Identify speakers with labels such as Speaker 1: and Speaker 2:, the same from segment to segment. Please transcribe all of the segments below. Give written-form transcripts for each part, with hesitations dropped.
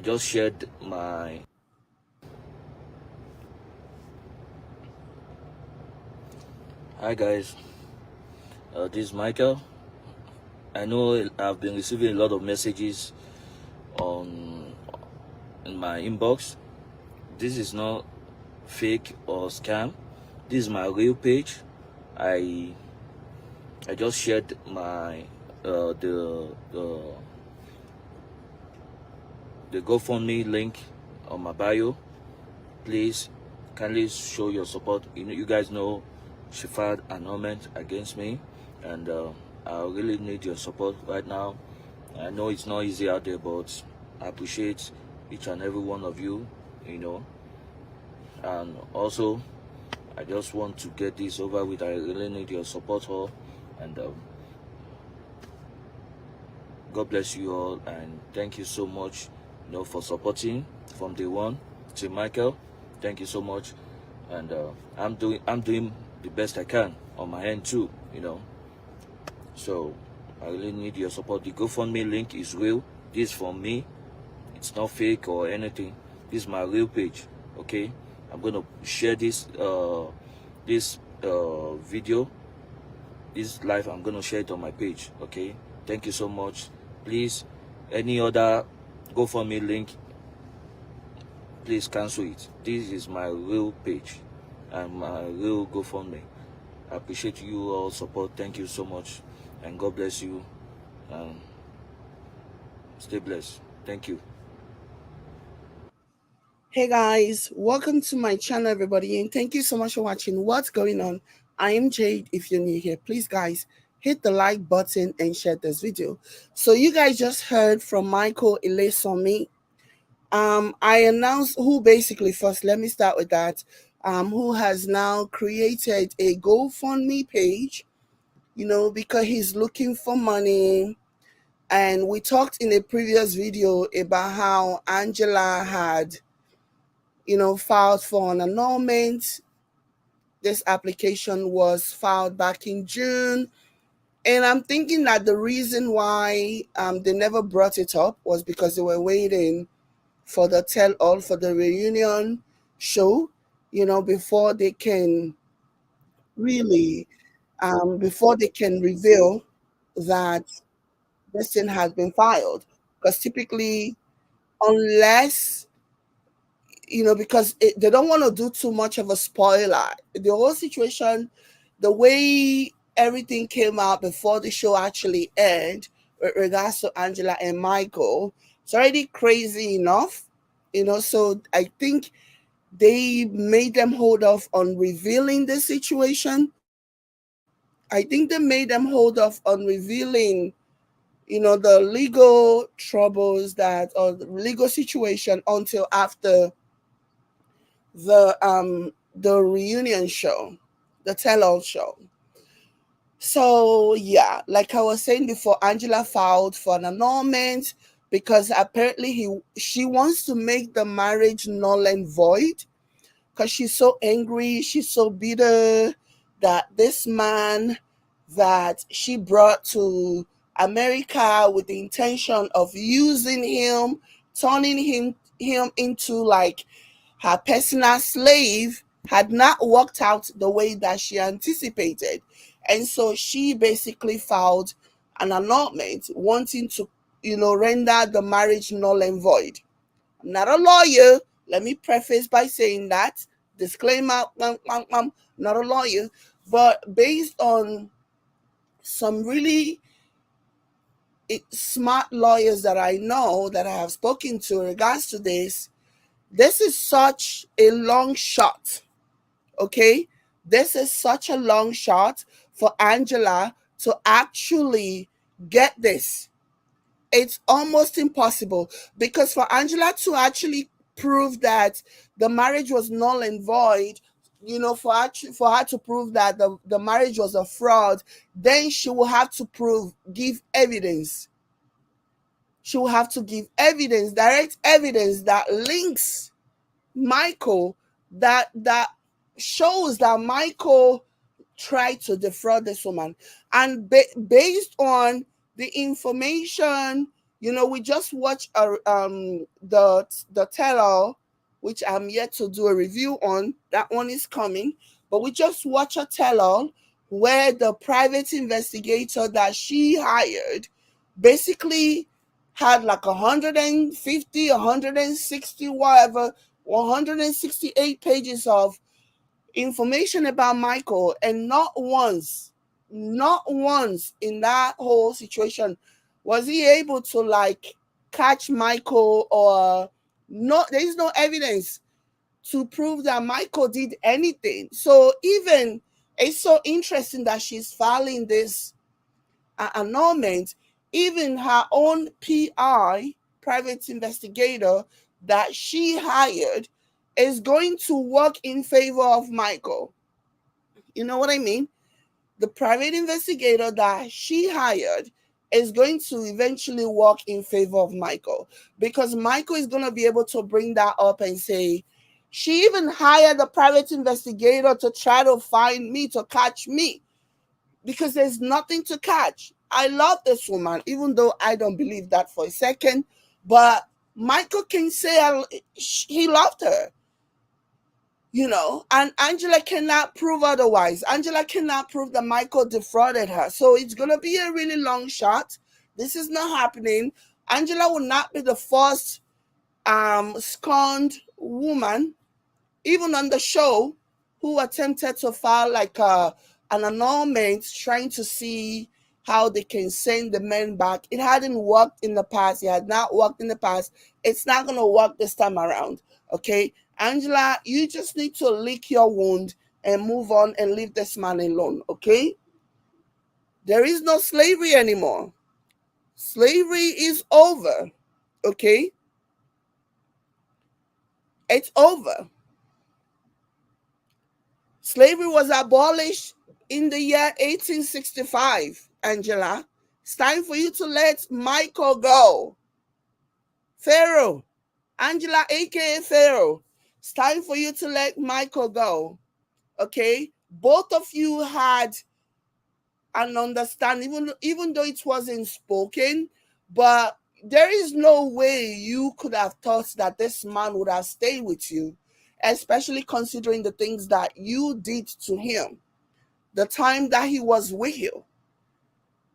Speaker 1: just shared my hi guys, this is Michael. I know I've been receiving a lot of messages on in my inbox. This is not fake or scam. This is my real page. I just shared my the GoFundMe link on my bio. Please kindly show your support. You guys know she filed annulment against me, and I really need your support right now. I know it's not easy out there, but I appreciate each and every one of you, and also I just want to get this over with. I really need your support all, and God bless you all, and thank you so much, for supporting from day one. To Michael, thank you so much, and I'm doing the best I can on my end too, So I really need your support. The GoFundMe link is real. This is from me. It's not fake or anything. This is my real page. Okay, I'm gonna share this video, this live. I'm gonna share it on my page. Okay, thank you so much. Please, any other GoFundMe link, please cancel it. This is my real page and my real GoFundMe. I appreciate you all support. Thank you so much, and God bless you. Stay blessed. Thank you.
Speaker 2: Hey guys, welcome to my channel everybody, and thank you so much for watching. What's going on? I am Jade. If you're new here, please guys hit the like button and share this video. So you guys just heard from Michael Elesomi. I announced who basically, first let me start with that, who has now created a GoFundMe page, because he's looking for money. And we talked in a previous video about how Angela had filed for an annulment. This application was filed back in June. And I'm thinking that the reason why they never brought it up was because they were waiting for the tell-all, for the reunion show, before they can really, before they can reveal that this thing has been filed. Because typically, unless because they don't want to do too much of a spoiler. The whole situation, the way everything came out before the show actually aired with regards to Angela and Michael, it's already crazy enough, So I think they made them hold off on revealing the situation. I think they made them hold off on revealing the legal troubles that or the legal situation until after the reunion show, the tell-all show. So yeah, like I was saying before, Angela filed for an annulment because apparently she wants to make the marriage null and void because she's so angry, she's so bitter that this man that she brought to America with the intention of using him, turning him into like her personal slave, had not worked out the way that she anticipated. And so she basically filed an annulment wanting to, render the marriage null and void. I'm not a lawyer. Let me preface by saying that. Disclaimer, not a lawyer. But based on some really smart lawyers that I know that I have spoken to in regards to this is such a long shot. Okay, this is such a long shot for Angela to actually get this. It's almost impossible because for Angela to actually prove that the marriage was null and void, for her to prove that the marriage was a fraud, then she will have to give evidence. She will have to give evidence, direct evidence that links Michael, that shows that Michael tried to defraud this woman. And based on the information You know, we just watched the tell-all, which I'm yet to do a review on. That one is coming. But we just watched a tell-all where the private investigator that she hired basically had like 150, 160, whatever, 168 pages of information about Michael, and not once in that whole situation was he able to like catch Michael, or no, there is no evidence to prove that Michael did anything. So even it's so interesting that she's filing this annulment. Even her own PI, private investigator, that she hired is going to work in favor of Michael. You know what I mean? The private investigator that she hired is going to eventually work in favor of Michael, because Michael is going to be able to bring that up and say, she even hired a private investigator to try to find me, to catch me, because there's nothing to catch. I love this woman, even though I don't believe that for a second. But Michael can say he loved her, you know, and Angela cannot prove otherwise. Angela cannot prove that Michael defrauded her. So it's going to be a really long shot. This is not happening. Angela will not be the first scorned woman, even on the show, who attempted to file like an annulment, trying to see how they can send the men back. It hadn't worked in the past. It had not worked in the past. It's not going to work this time around. Okay, Angela, you just need to lick your wound and move on and leave this man alone. Okay, there is no slavery anymore. Slavery is over. Okay, it's over. Slavery was abolished in the year 1865, Angela. It's time for you to let Michael go. Pharaoh, Angela, aka Pharaoh, it's time for you to let Michael go. Okay? Both of you had an understanding, even though it wasn't spoken, but there is no way you could have thought that this man would have stayed with you, especially considering the things that you did to him the time that he was with you.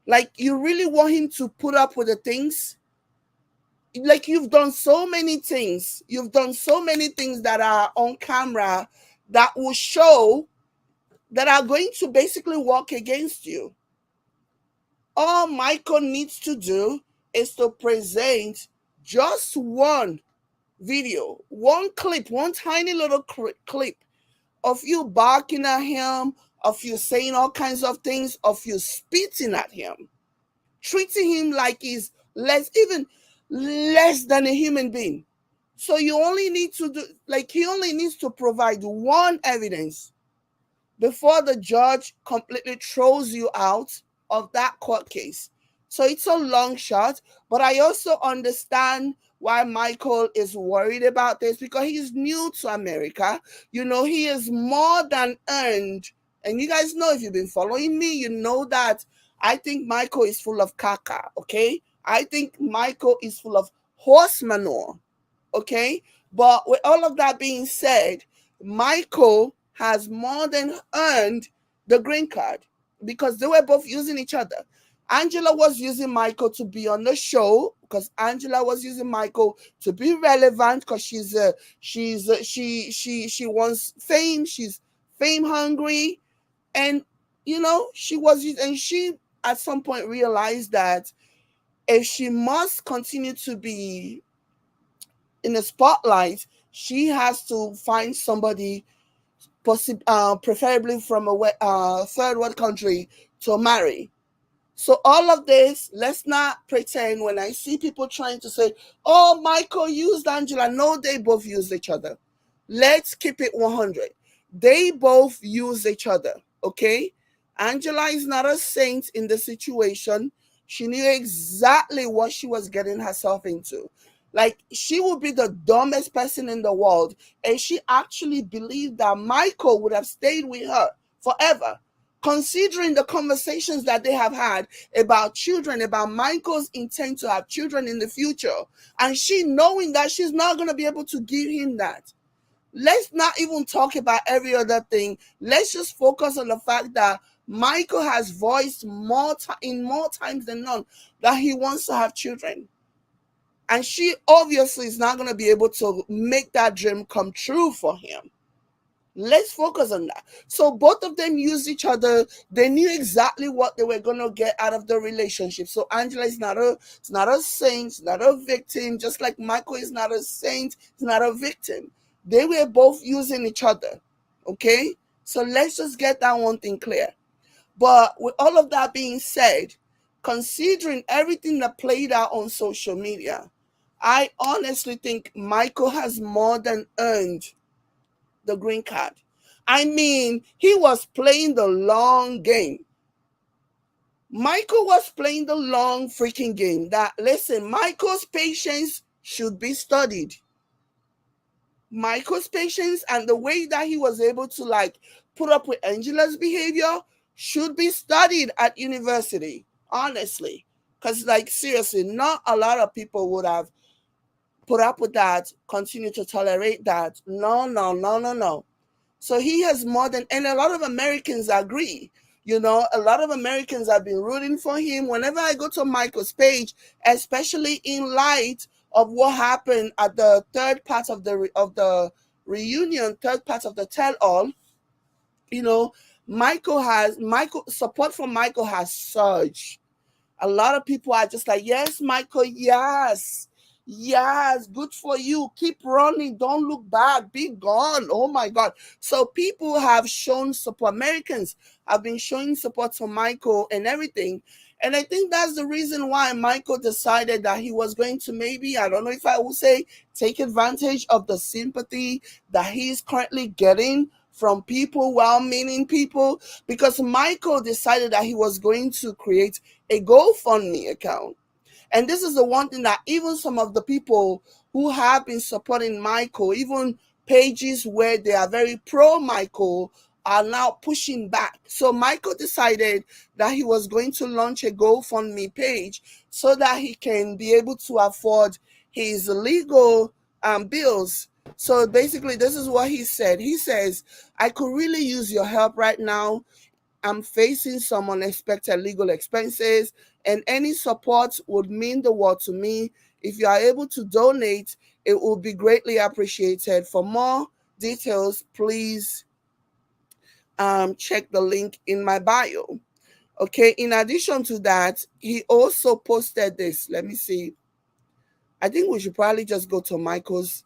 Speaker 2: Like, you really want him to put up with the things? Like, you've done so many things. You've done so many things that are on camera that will show, that are going to basically work against you. All Michael needs to do is to present just one video, one clip, one tiny little clip of you barking at him, of you saying all kinds of things, of you spitting at him, treating him like he's even less than a human being. So you only need to do, like, he only needs to provide one evidence before the judge completely throws you out of that court case. So it's a long shot, but I also understand why Michael is worried about this, because he's new to America. You know, he is more than earned. And you guys know, if you've been following me, you know that I think Michael is full of caca, okay? I think Michael is full of horse manure, okay? But with all of that being said, Michael has more than earned the green card, because they were both using each other. Angela was using Michael to be on the show, because Angela was using Michael to be relevant, because she wants fame. She's fame hungry, and you know, she at some point realized that if she must continue to be in the spotlight, she has to find somebody, preferably from a third world country, to marry. So all of this, let's not pretend when I see people trying to say, oh, Michael used Angela. No, they both used each other. Let's keep it 100. They both use each other, okay? Angela is not a saint in the situation. She knew exactly what she was getting herself into. Like, she would be the dumbest person in the world, and she actually believed that Michael would have stayed with her forever. considering the conversations that they have had about children, about Michael's intent to have children in the future, and she knowing that she's not going to be able to give him that. Let's not even talk about every other thing. Let's just focus on the fact that Michael has voiced more times than none that he wants to have children. And she obviously is not going to be able to make that dream come true for him. Let's focus on that. So both of them used each other. They knew exactly what they were going to get out of the relationship. So Angela is not a saint, not a victim, just like Michael is not a saint, he's not a victim. They were both using each other. Okay? So let's just get that one thing clear. But with all of that being said, considering everything that played out on social media, I honestly think Michael has more than earned the green card. I mean, he was playing the long game. Michael was playing the long freaking game. That, listen, Michael's patience should be studied. Michael's patience and the way that he was able to like put up with Angela's behavior should be studied at university, honestly. Because, like, seriously, not a lot of people would have put up with that, continue to tolerate that. No, no, no, no, no. So he has more than, and a lot of Americans agree. You know, a lot of Americans have been rooting for him. Whenever I go to Michael's page, especially in light of what happened at the third part of the reunion, third part of the tell-all, you know, Michael support for Michael has surged. A lot of people are just like, yes, Michael, yes. Yes, good for you. Keep running. Don't look back. Be gone. Oh my God. So people have shown support. Americans have been showing support to Michael and everything. And I think that's the reason why Michael decided that he was going to maybe, I don't know if I would say, take advantage of the sympathy that he's currently getting from people, well-meaning people, because Michael decided that he was going to create a GoFundMe account. And this is the one thing that even some of the people who have been supporting Michael, even pages where they are very pro Michael, are now pushing back. So Michael decided that he was going to launch a GoFundMe page so that he can be able to afford his legal bills. So basically, this is what he said. He says, I could really use your help right now. I'm facing some unexpected legal expenses, and any support would mean the world to me. If you are able to donate, it will be greatly appreciated. For more details, please check the link in my bio. Okay, in addition to that, he also posted this. Let me see. I think we should probably just go to Michael's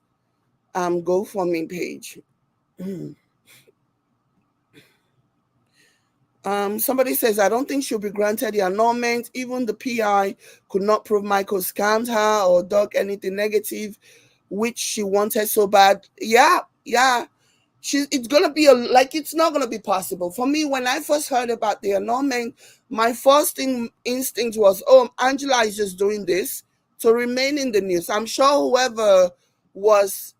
Speaker 2: GoFundMe page. Somebody says, I don't think she'll be granted the annulment. Even the PI could not prove Michael scammed her or dug anything negative, which she wanted so bad. Yeah. It's gonna be it's not gonna be possible. For me, when I first heard about the annulment, my first instinct was, oh, Angela is just doing this to remain in the news. I'm sure whoever was,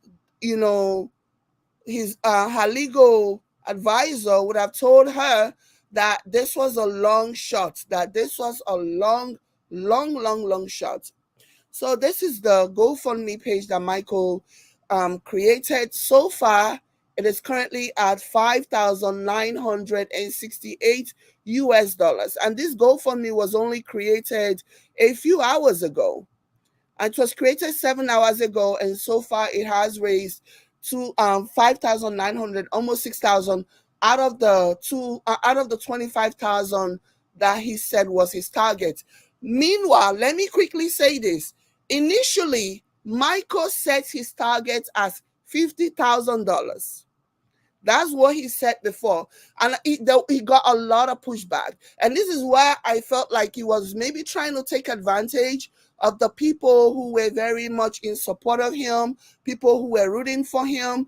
Speaker 2: his her legal advisor would have told her that this was a long shot, that this was a long shot. So this is the GoFundMe page that Michael created. So far, it is currently at $5,968 US. And this GoFundMe was only created a few hours ago. It was created 7 hours ago, and so far it has raised to 5,900, almost 6,000 out of the 25,000 that he said was his target. Meanwhile, let me quickly say this. Initially, Michael set his target as $50,000. That's what he said before. And he got a lot of pushback. And this is why I felt like he was maybe trying to take advantage of the people who were very much in support of him, people who were rooting for him,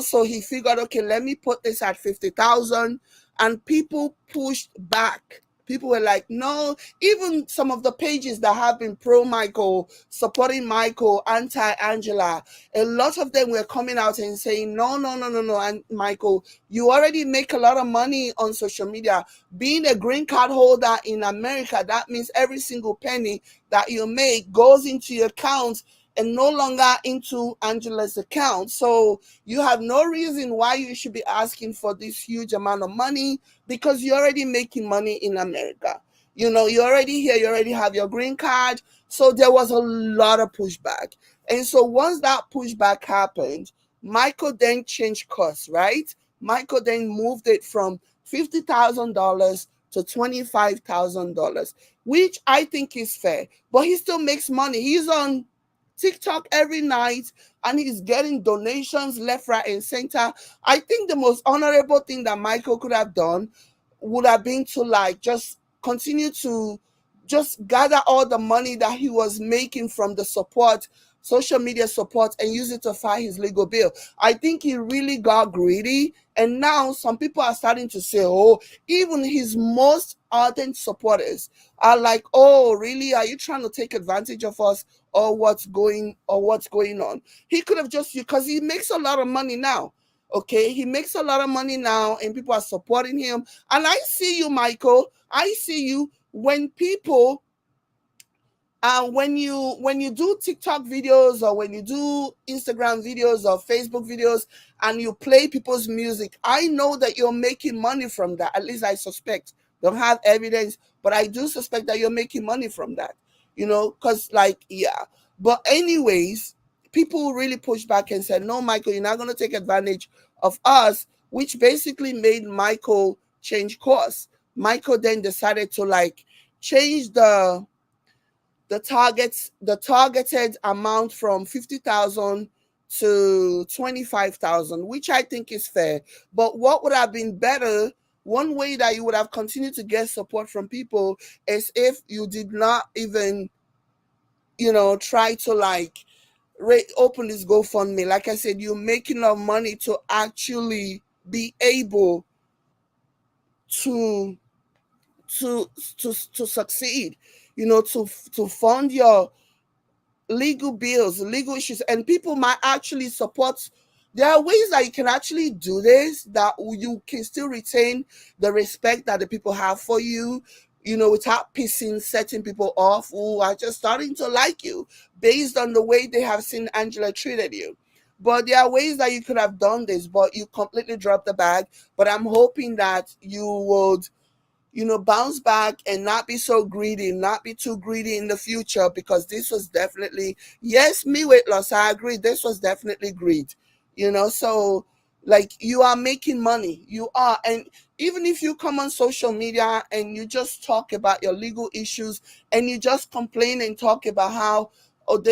Speaker 2: so he figured, okay, let me put this at 50,000. And people pushed back. people were like, no, even some of the pages that have been pro Michael, supporting Michael, anti Angela, a lot of them were coming out and saying, no, no, no, no, no, and Michael, you already make a lot of money on social media. Being a green card holder in America, that means every single penny that you make goes into your account and no longer into Angela's account. So you have no reason why you should be asking for this huge amount of money, because you're already making money in America. You're already here, you already have your green card. So there was a lot of pushback. And so once that pushback happened, Michael then changed course, right? Michael then moved it from $50,000 to $25,000, which I think is fair. But he still makes money. He's on TikTok every night and he's getting donations left, right, and center. I think the most honorable thing that Michael could have done would have been to like just continue to just gather all the money that he was making from the support, social media support, and use it to file his legal bill. I think he really got greedy. And now some people are starting to say, oh, even his most ardent supporters are like, oh, really? Are you trying to take advantage of us, or what's going on? He could have just, because he makes a lot of money now. Okay, he makes a lot of money now and people are supporting him. And I see you, Michael. I see you when people when you do TikTok videos, or when you do Instagram videos or Facebook videos, and you play people's music, I know that you're making money from that. At least I suspect. Don't have evidence, but I do suspect that you're making money from that. Because like, yeah. But anyways, people really pushed back and said, no, Michael, you're not going to take advantage of us, which basically made Michael change course. Michael then decided to like change the targeted amount from 50,000 to 25,000, which I think is fair. But what would have been better, one way that you would have continued to get support from people, is if you did not even, try to like open this GoFundMe. Like I said, you're making enough money to actually be able to to succeed, to fund your legal bills, legal issues, and people might actually support. There are ways that you can actually do this that you can still retain the respect that the people have for you, without pissing certain people off who are just starting to like you based on the way they have seen Angela treated you. But there are ways that you could have done this, but you completely dropped the bag. But I'm hoping that you would, bounce back and not be so greedy, not be too greedy in the future, because this was definitely, yes, me weight loss, I agree, this was definitely greed, so like, you are making money, you are. And even if you come on social media and you just talk about your legal issues and you just complain and talk about how, oh,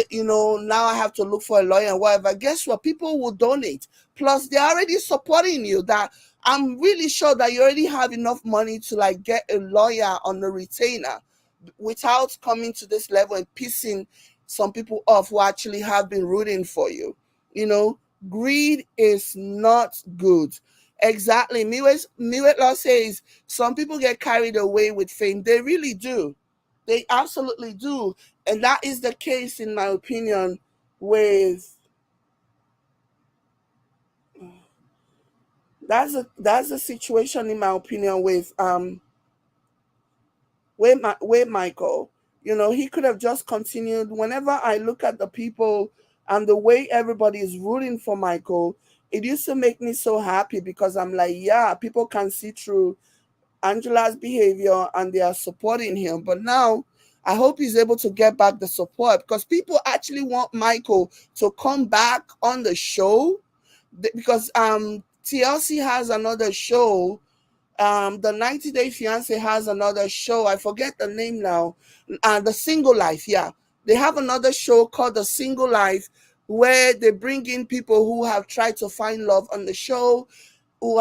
Speaker 2: now I have to look for a lawyer and whatever, guess what? People will donate. Plus, they're already supporting you. That I'm really sure that you already have enough money to like get a lawyer on a retainer without coming to this level and pissing some people off who actually have been rooting for you. Greed is not good. Exactly. Miwet Law says some people get carried away with fame. They really do. They absolutely do. And that is the case, in my opinion, with that's a situation, in my opinion, with Michael. He could have just continued. Whenever I look at the people and the way everybody is rooting for Michael, it used to make me so happy, because I'm like, yeah, people can see through Angela's behavior and they are supporting him. But now I hope he's able to get back the support, because people actually want Michael to come back on the show, because TLC has another show. The 90 Day Fiance has another show. I forget the name now. The Single Life, yeah. They have another show called The Single Life, where they bring in people who have tried to find love on the show, who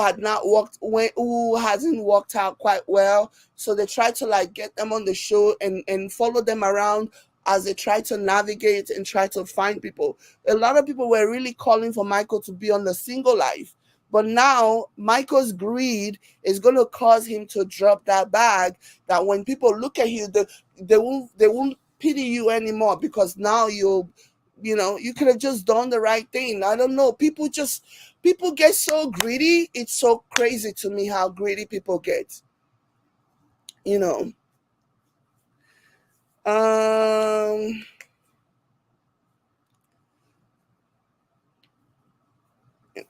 Speaker 2: hasn't worked out quite well. So they try to like get them on the show and follow them around as they try to navigate and try to find people. A lot of people were really calling for Michael to be on The Single Life, But now Michael's greed is going to cause him to drop that bag, that when people look at you, they won't pity you anymore, because now you could have just done the right thing. I don't know. People get so greedy. It's so crazy to me how greedy people get. You know. Um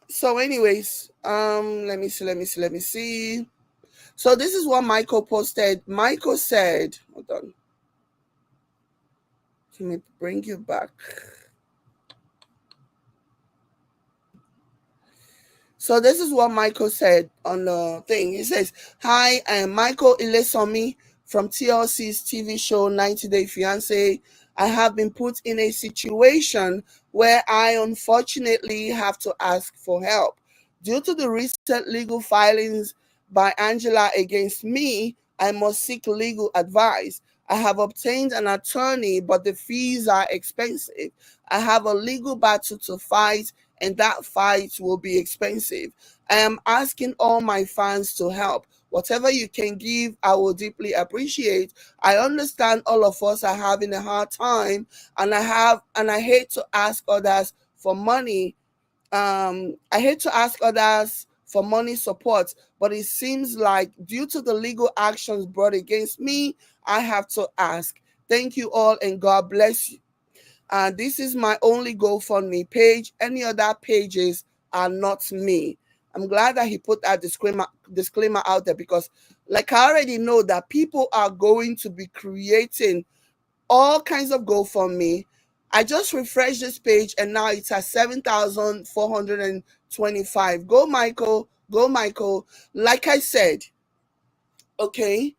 Speaker 2: so anyways, let me see. So this is what Michael posted. Michael said, hold on. Let me bring you back. So this is what Michael said on the thing. He says, "Hi, I am Michael Ilesomi from TLC's TV show 90 Day Fiancé. I have been put in a situation where I unfortunately have to ask for help. Due to the recent legal filings by Angela against me, I must seek legal advice. I have obtained an attorney, but the fees are expensive. I have a legal battle to fight, and that fight will be expensive. I am asking all my fans to help. Whatever you can give, I will deeply appreciate. I understand all of us are having a hard time, and I hate to ask others for money. I hate to ask others for money support, but it seems like due to the legal actions brought against me, I have to ask. Thank you all, and God bless you. This is my only GoFundMe page. Any other pages are not me." I'm glad that he put that disclaimer out there, because, like, I already know that people are going to be creating all kinds of GoFundMe. I just refreshed this page and now it's at 7,425. Go, Michael. Go, Michael. Like I said, okay,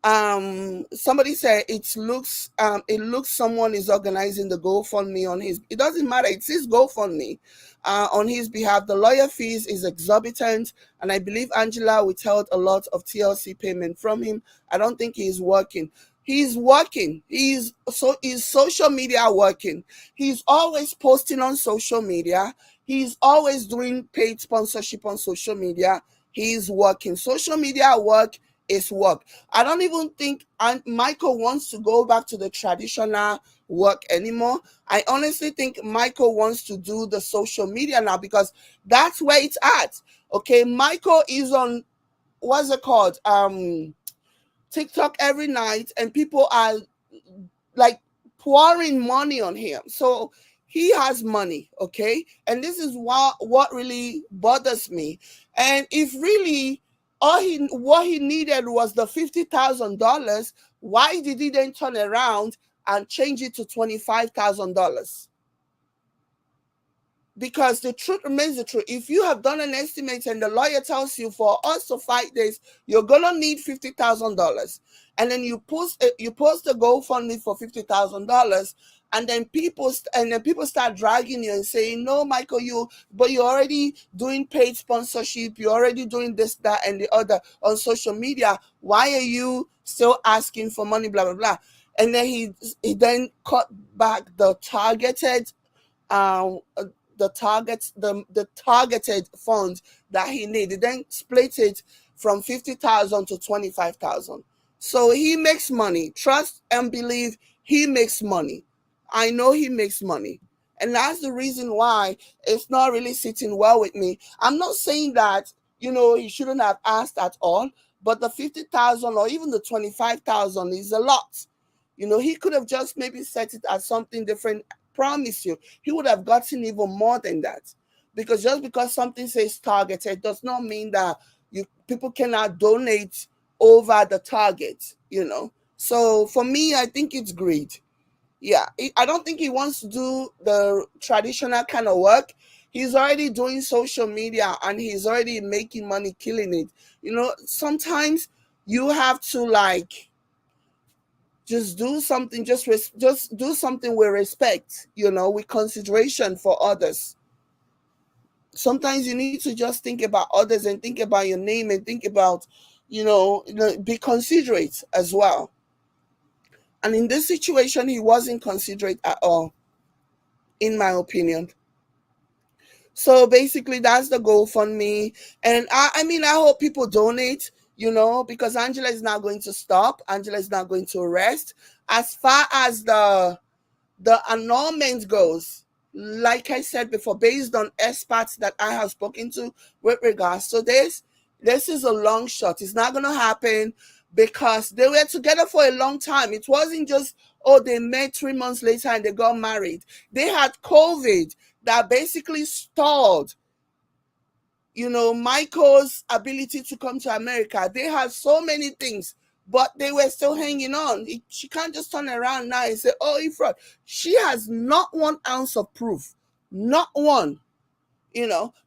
Speaker 2: somebody said it looks someone is organizing the GoFundMe on his, it doesn't matter, it's his GoFundMe, on his behalf. The lawyer fees is exorbitant, and I believe Angela withheld a lot of TLC payment from him. I don't think he's working. He's working. He's social media working. He's always posting on social media. He's always doing paid sponsorship on social media. He's working. Social media work is work. I don't even think Michael wants to go back to the traditional work anymore. I honestly think Michael wants to do the social media now, because that's where it's at. Okay, Michael is on, what's it called? TikTok every night, and people are like pouring money on him. So he has money, okay? And this is what really bothers me. And if really what he needed was the $50,000, why did he then turn around and change it to $25,000? Because the truth remains the truth. If you have done an estimate and the lawyer tells you for us to fight this, you're gonna need $50,000, and then you post a GoFundMe for $50,000, and then people start dragging you and saying, "No, Michael, you're already doing paid sponsorship. You're already doing this, that, and the other on social media. Why are you still asking for money?" Blah blah blah. And then he then cut back um, the targeted funds that he needed, then split it from 50,000 to 25,000. So he makes money. Trust and believe, he makes money. I know he makes money. And that's the reason why it's not really sitting well with me. I'm not saying that, he shouldn't have asked at all, but the 50,000 or even the 25,000 is a lot. He could have just maybe set it as something different. Promise you, he would have gotten even more than that. Because just because something says targeted does not mean that people cannot donate over the target. So for me, I think it's greed. Yeah, I don't think he wants to do the traditional kind of work. He's already doing social media and he's already making money, killing it. Sometimes you have to, like, just do something, just do something with respect, with consideration for others. Sometimes you need to just think about others and think about your name and think about, be considerate as well. And in this situation, he wasn't considerate at all, in my opinion. So basically, that's the GoFundMe. And I mean, I hope people donate, because Angela is not going to stop. Angela is not going to rest. As far as the annulment goes, like I said before, based on experts that I have spoken to with regards to this is a long shot. It's not going to happen because they were together for a long time. It wasn't just, oh, they met 3 months later and they got married. They had COVID that basically stalled Michael's ability to come to America. They had so many things, but they were still hanging on. She can't just turn around now and say, oh, he fraud. She has not 1 ounce of proof. Not one.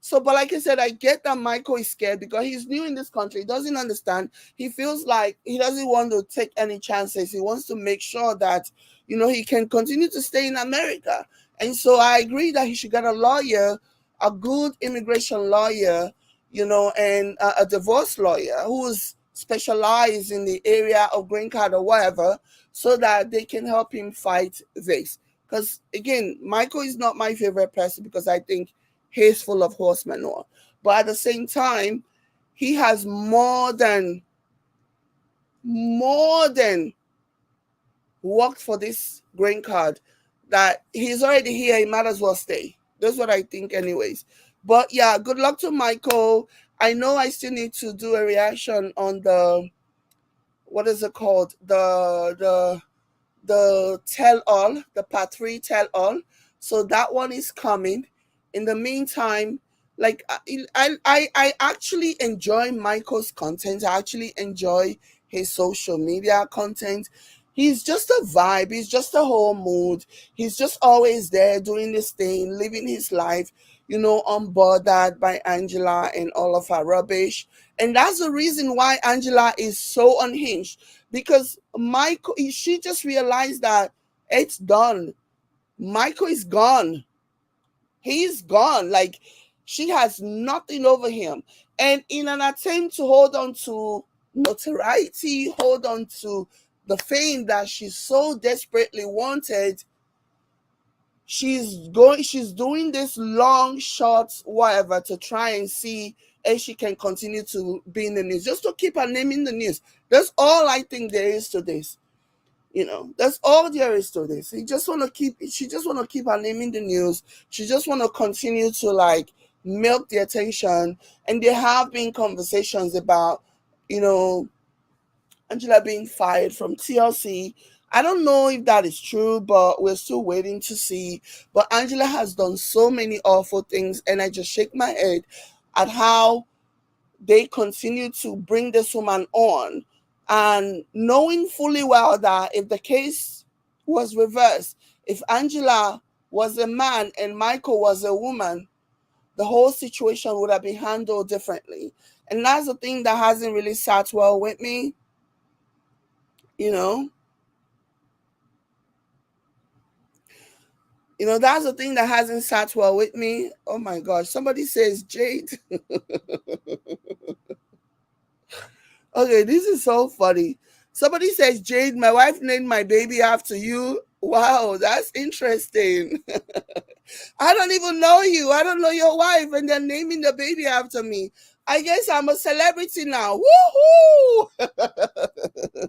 Speaker 2: So, but like I said, I get that Michael is scared because he's new in this country. He doesn't understand. He feels like he doesn't want to take any chances. He wants to make sure that he can continue to stay in America. And so I agree that he should get a lawyer, a good immigration lawyer, and a divorce lawyer who's specialized in the area of green card or whatever, so that they can help him fight this. Because again, Michael is not my favorite person because I think he's full of horse manure. But at the same time, he has more than worked for this green card, that he's already here. He might as well stay. That's what I think, anyways. But yeah, good luck to Michael. I know I still need to do a reaction on the, what is it called? The tell all, the part 3 tell all. So that one is coming. In the meantime, like I actually enjoy Michael's content. I actually enjoy his social media content. He's just a vibe. He's just a whole mood. He's just always there doing this thing, living his life, unbothered by Angela and all of her rubbish. And that's the reason why Angela is so unhinged, because Michael, she just realized that it's done. Michael is gone. He's gone. Like, she has nothing over him. And in an attempt to hold on to notoriety, hold on to the fame that she so desperately wanted, she's doing this long shots, whatever, to try and see if she can continue to be in the news, just to keep her name in the news. That's all I think there is to this. That's all there is to this. She just want to keep her name in the news. She just want to continue to, like, milk the attention. And there have been conversations about, Angela being fired from TLC. I don't know if that is true, but we're still waiting to see. But Angela has done so many awful things, and I just shake my head at how they continue to bring this woman on, and knowing fully well that if the case was reversed, if Angela was a man and Michael was a woman, the whole situation would have been handled differently. And that's the thing that hasn't really sat well with me, you know. That's the thing that hasn't sat well with me. Oh my gosh. Somebody says Jade. Okay, this is so funny. Somebody says, Jade, my wife named my baby after you. Wow, that's interesting. I don't even know you. I don't know your wife, and they're naming the baby after me. I guess I'm a celebrity now. Woohoo!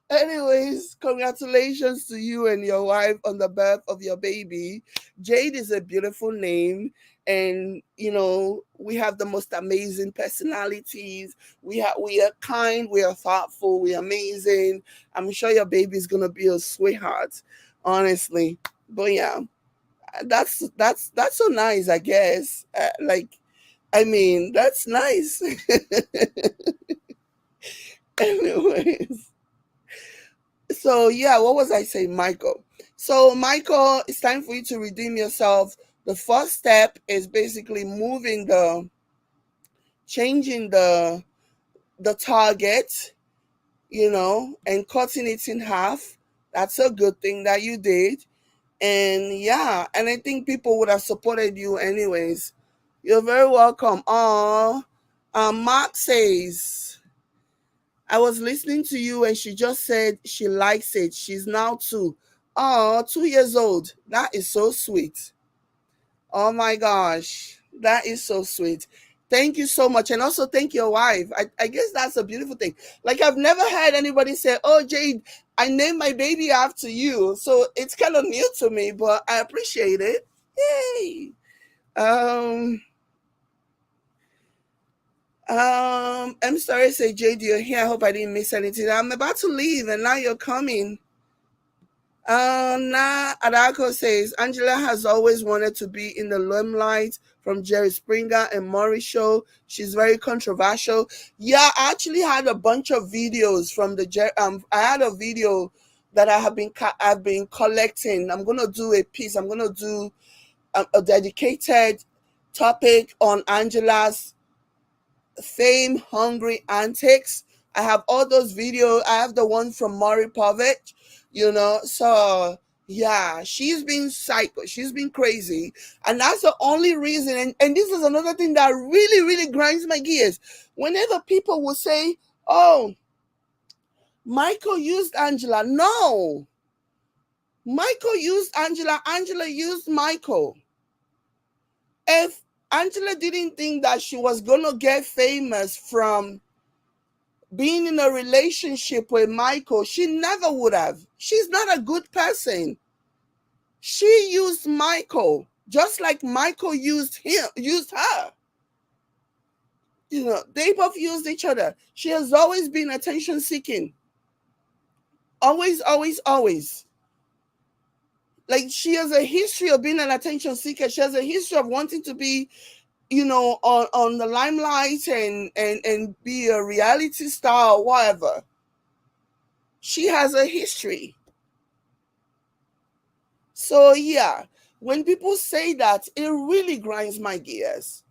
Speaker 2: Anyways, congratulations to you and your wife on the birth of your baby. Jade is a beautiful name. And we have the most amazing personalities. We are kind, we are thoughtful, we are amazing. I'm sure your baby is gonna be a sweetheart, honestly. But yeah, that's so nice, I guess. I mean, that's nice. Anyways. So yeah, what was I saying, Michael? So Michael, it's time for you to redeem yourself. The first step is basically changing the target, and cutting it in half. That's a good thing that you did. And yeah, and I think people would have supported you anyways. You're very welcome. Mark says, I was listening to you and she just said she likes it. She's now 2. Oh, 2 years old. That is so sweet. Oh my gosh, that is so sweet. Thank you so much. And also thank your wife. I guess that's a beautiful thing. Like, I've never heard anybody say, "Oh, Jade, I named my baby after you." So it's kind of new to me, but I appreciate it. Yay. Um, I'm sorry, say Jade, you're here. I hope I didn't miss anything. I'm about to leave and now you're coming. Nah, Adako says Angela has always wanted to be in the limelight from Jerry Springer and Maury show. She's very controversial. Yeah, I actually had a bunch of videos from the I had a video that I've been collecting. I'm gonna do a piece. I'm gonna do a dedicated topic on Angela's fame hungry antics. I have all those videos. I have the one from Maury Povich, So yeah, she's been psycho. She's been crazy. And that's the only reason. And this is another thing that really, really grinds my gears. Whenever people will say, "Oh, Michael used Angela." No. Michael used Angela. Angela used Michael. If Angela didn't think that she was going to get famous from being in a relationship with Michael, she never would have. She's not a good person. She used Michael just like Michael used her. They both used each other. She has always been attention seeking. Always, always, always. Like, she has a history of being an attention seeker. She has a history of wanting to be, on the limelight and be a reality star or whatever. She has a history. So yeah, when people say that, it really grinds my gears.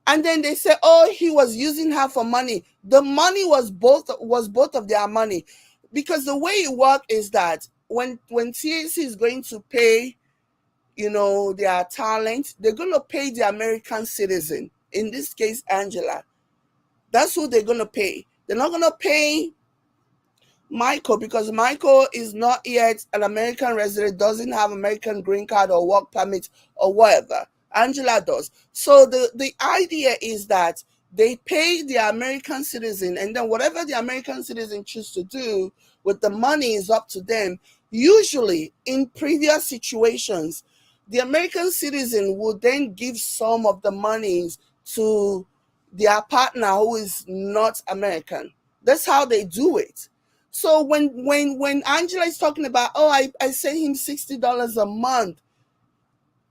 Speaker 2: And then they say, "Oh, he was using her for money." The money was both of their money, because the way it worked is that when TAC is going to pay, their talent, they're going to pay the American citizen. In this case, Angela. That's who they're going to pay. They're not going to pay Michael, because Michael is not yet an American resident, doesn't have American green card or work permit or whatever. Angela does. So the idea is that they pay the American citizen, and then whatever the American citizen chooses to do with the money is up to them. Usually, in previous situations, the American citizen would then give some of the monies to their partner who is not American. That's how they do it. So when Angela is talking about, "Oh, I sent him $60 a month.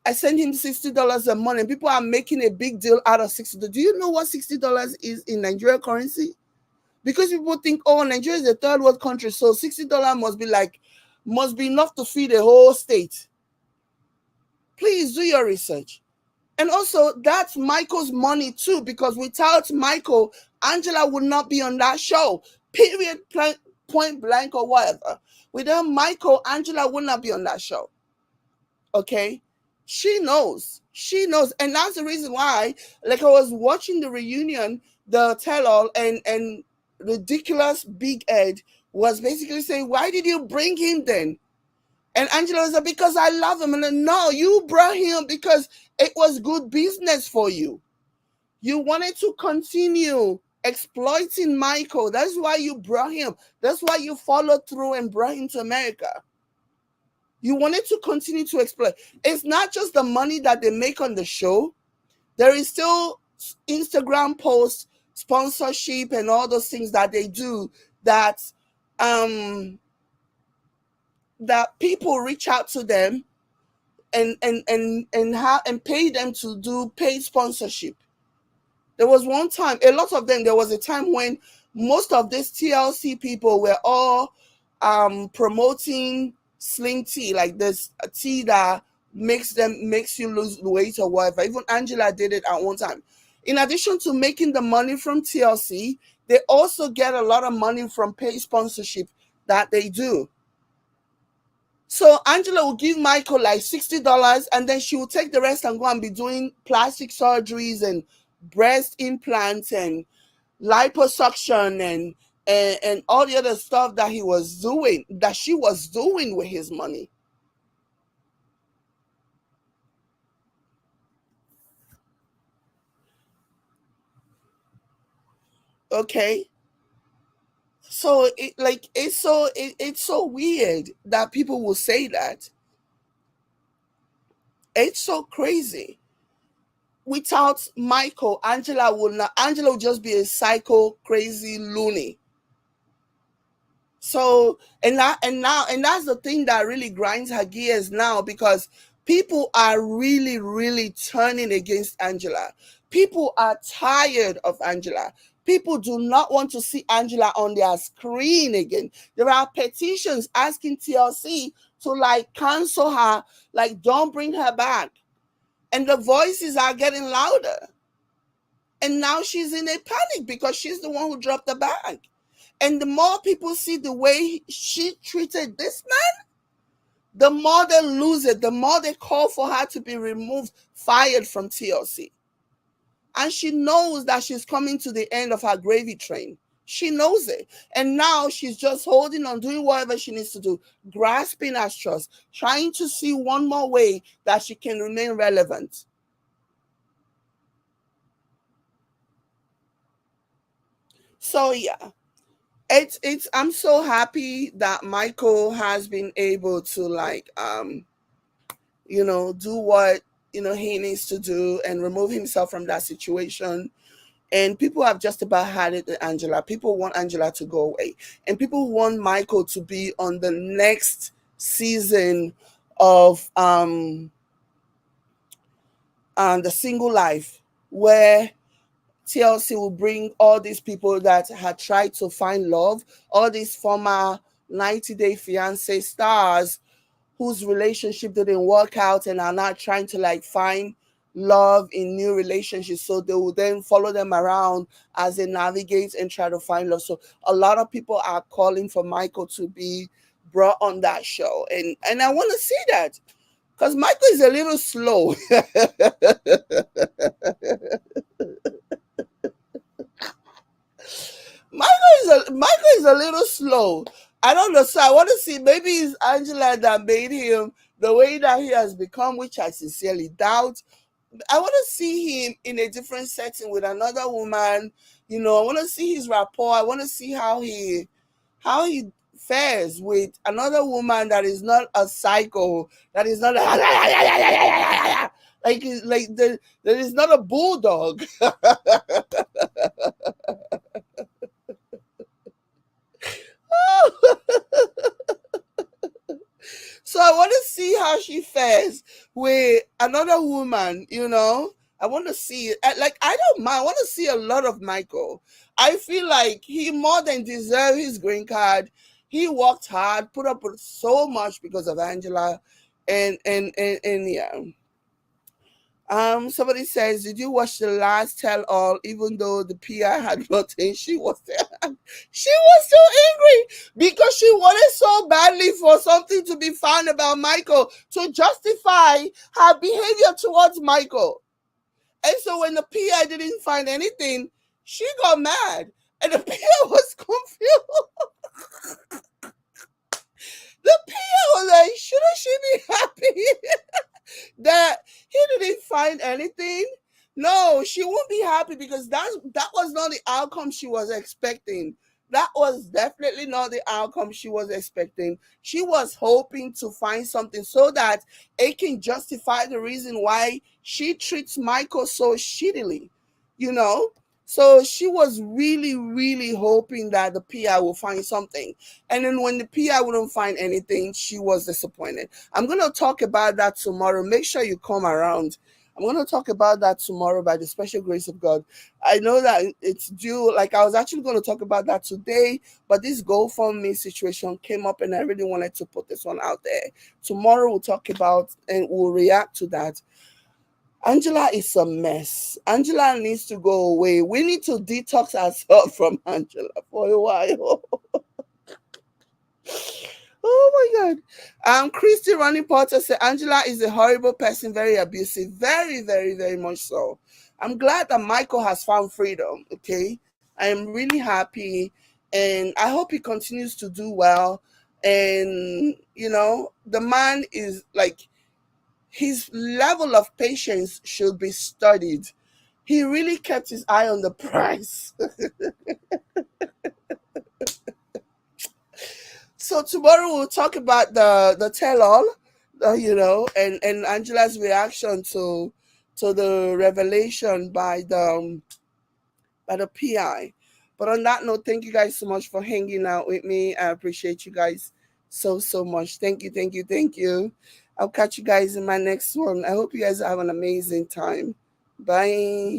Speaker 2: I sent him $60 a month," and people are making a big deal out of $60. Do you know what $60 is in Nigeria currency? Because people think, "Oh, Nigeria is a third world country, so $60 must be enough to feed a whole state." Please do your research. And also, that's Michael's money too, because without Michael, Angela would not be on that show. Period, point blank, or whatever. Without Michael, Angela would not be on that show. Okay? She knows. She knows. And that's the reason why, like, I was watching the reunion, the tell all, and ridiculous Big Ed was basically saying, "Why did you bring him then?" And Angela was like, "Because I love him." And then, "No, you brought him because it was good business for you. You wanted to continue exploiting Michael. That's why you brought him. That's why you followed through and brought him to America. You wanted to continue to exploit." It's not just the money that they make on the show. There is still Instagram posts, sponsorship, and all those things that they do that that people reach out to them and pay them to do paid sponsorship. There was one time, a lot of them, there was a time when most of these TLC people were all promoting slim tea, like this tea that makes you lose weight or whatever. Even Angela did it at one time. In addition to making the money from TLC, they also get a lot of money from paid sponsorship that they do. So Angela will give Michael like $60, and then she will take the rest and go and be doing plastic surgeries and breast implants and liposuction and all the other stuff that she was doing with his money. Okay. So it's so weird that people will say that. It's so crazy. Without Michael, Angela will just be a psycho crazy loony. So and that's the thing that really grinds her gears now, because people are really really turning against Angela. People are tired of Angela. People do not want to see Angela on their screen again. There are petitions asking TLC to like cancel her, like don't bring her back. And the voices are getting louder. And now she's in a panic because she's the one who dropped the bag. And the more people see the way she treated this man, the more they lose it, the more they call for her to be removed, fired from TLC. And she knows that she's coming to the end of her gravy train. She knows it. And now she's just holding on, doing whatever she needs to do, grasping at straws, trying to see one more way that she can remain relevant. So yeah, it's I'm so happy that Michael has been able to like do what he needs to do and remove himself from that situation. And people have just about had it with Angela. People want Angela to go away, and people want Michael to be on the next season of the Single Life, where TLC will bring all these people that had tried to find love, all these former 90-day fiancé stars whose relationship didn't work out and are not trying to like find love in new relationships. So they will then follow them around as they navigate and try to find love. So a lot of people are calling for Michael to be brought on that show. And I want to see that, because Michael is a little slow. Michael is a little slow. I don't know. So I want to see, maybe it's Angela that made him the way that he has become, which I sincerely doubt. I want to see him in a different setting with another woman. I want to see his rapport. I want to see how he fares with another woman that is not a psycho, that is not that is not a bulldog. So I want to see how she fares with another woman. I want to see it. Like, I don't mind. I want to see a lot of Michael. I feel like he more than deserved his green card. He worked hard, put up with so much because of Angela. And yeah. Somebody says, did you watch the last tell all? Even though the PI had nothing, she was there. She was so angry because she wanted so badly for something to be found about Michael to justify her behavior towards Michael. And so when the PI didn't find anything, she got mad. And the PI was confused. The PI was like, shouldn't she be happy that he didn't find anything? No, she won't be happy because that was not the outcome she was expecting. That was definitely not the outcome she was expecting. She was hoping to find something so that it can justify the reason why she treats Michael so shittily, you know? So she was really, really hoping that the PI will find something. And then when the PI wouldn't find anything, she was disappointed. I'm going to talk about that tomorrow. Make sure you come around. I'm going to talk about that tomorrow by the special grace of God. I know that it's due, like I was actually going to talk about that today, but this GoFundMe situation came up and I really wanted to put this one out there. Tomorrow we'll talk about and we'll react to that. Angela is a mess. Angela needs to go away. We need to detox ourselves from Angela for a while. Oh my God. Christy Ronnie Potter said Angela is a horrible person, very abusive, very, very, very much so. I'm glad that Michael has found freedom. Okay. I am really happy and I hope he continues to do well. And the man is like, his level of patience should be studied. He really kept his eye on the price. So tomorrow we'll talk about the tell-all, and Angela's reaction to the revelation by the PI. But on that note, thank you guys so much for hanging out with me. I appreciate you guys so much. Thank you, thank you, thank you. I'll catch you guys in my next one. I hope you guys have an amazing time. Bye.